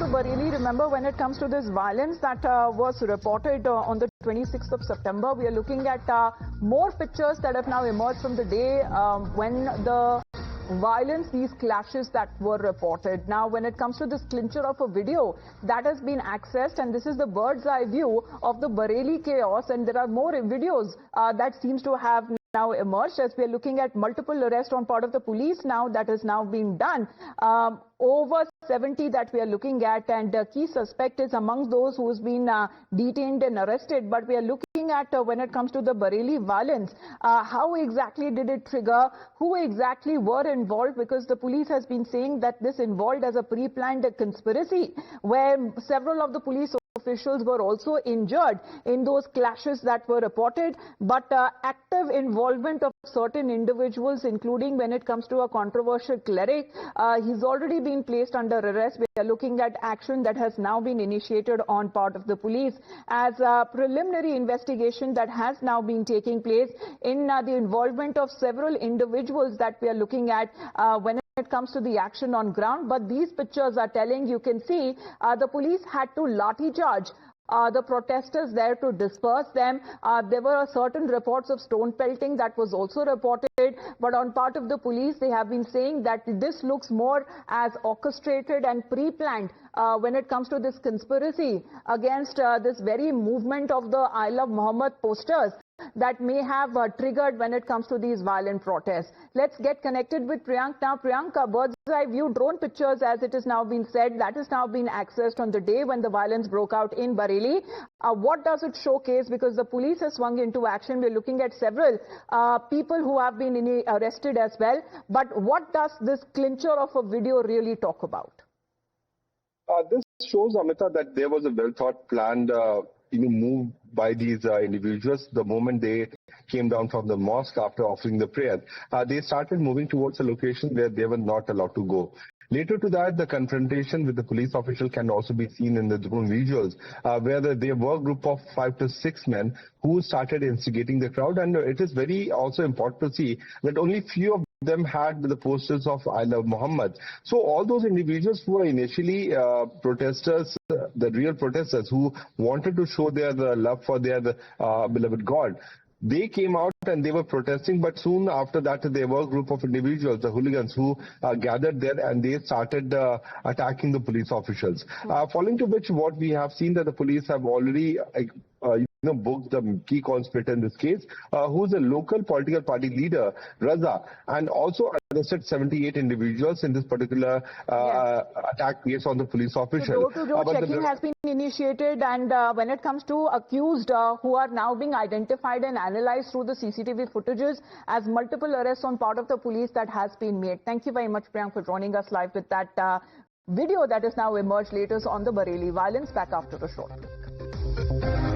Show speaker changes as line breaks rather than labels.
to Bareilly. Remember, when it comes to this violence that was reported on the 26th of September, we are looking at more pictures that have now emerged from the day when the violence, these clashes that were reported. Now, when it comes to this clincher of a video that has been accessed, and this is the bird's eye view of the Bareilly chaos, and there are more videos that seems to have now emerged as we are looking at multiple arrests on part of the police now that is now being done. Over 70 that we are looking at, and key suspect is among those who's been detained and arrested. But we are looking at when it comes to the Bareilly violence, how exactly did it trigger, who exactly were involved, because the police has been saying that this involved as a pre-planned conspiracy where several of the police officials were also injured in those clashes that were reported, but active involvement of certain individuals, including when it comes to a controversial cleric. He's already been placed under arrest. We are looking at action that has now been initiated on part of the police as a preliminary investigation that has now been taking place in the involvement of several individuals that we are looking at when it comes to the action on ground. But these pictures are telling, you can see the police had to lathi charge the protesters there to disperse them. There were certain reports of stone pelting that was also reported, but on part of the police they have been saying that this looks more as orchestrated and pre-planned when it comes to this conspiracy against this very movement of the I Love Muhammad posters that may have triggered when it comes to these violent protests. Let's get connected with Priyank now. Priyank, bird's eye view drone pictures, as it has now been said, that has now been accessed on the day when the violence broke out in Bareilly. What does it showcase? Because the police has swung into action. We're looking at several people who have been arrested as well. But what does this clincher of a video really talk about?
This shows, Amita, that there was a well-thought, planned move by these individuals. The moment they came down from the mosque after offering the prayer, they started moving towards a location where they were not allowed to go. Later to that, the confrontation with the police official can also be seen in the drone visuals, where there were a group of 5 to 6 men who started instigating the crowd. And it is very also important to see that only few of them had the posters of I Love Muhammad. So all those individuals who were initially protesters, the real protesters who wanted to show their love for their beloved God, they came out and they were protesting, but soon after that there were a group of individuals, the hooligans, who gathered there and they started attacking the police officials. Following to which, what we have seen that the police have already booked the key conspirator in this case, who is a local political party leader, Raza, and also arrested 78 individuals in this particular attack case on the police official.
So door-to-door checking has been initiated, and when it comes to accused who are now being identified and analyzed through the CCTV footages, as multiple arrests on part of the police that has been made. Thank you very much, Priyank, for joining us live with that video that has now emerged latest on the Bareilly violence. Back after a short break.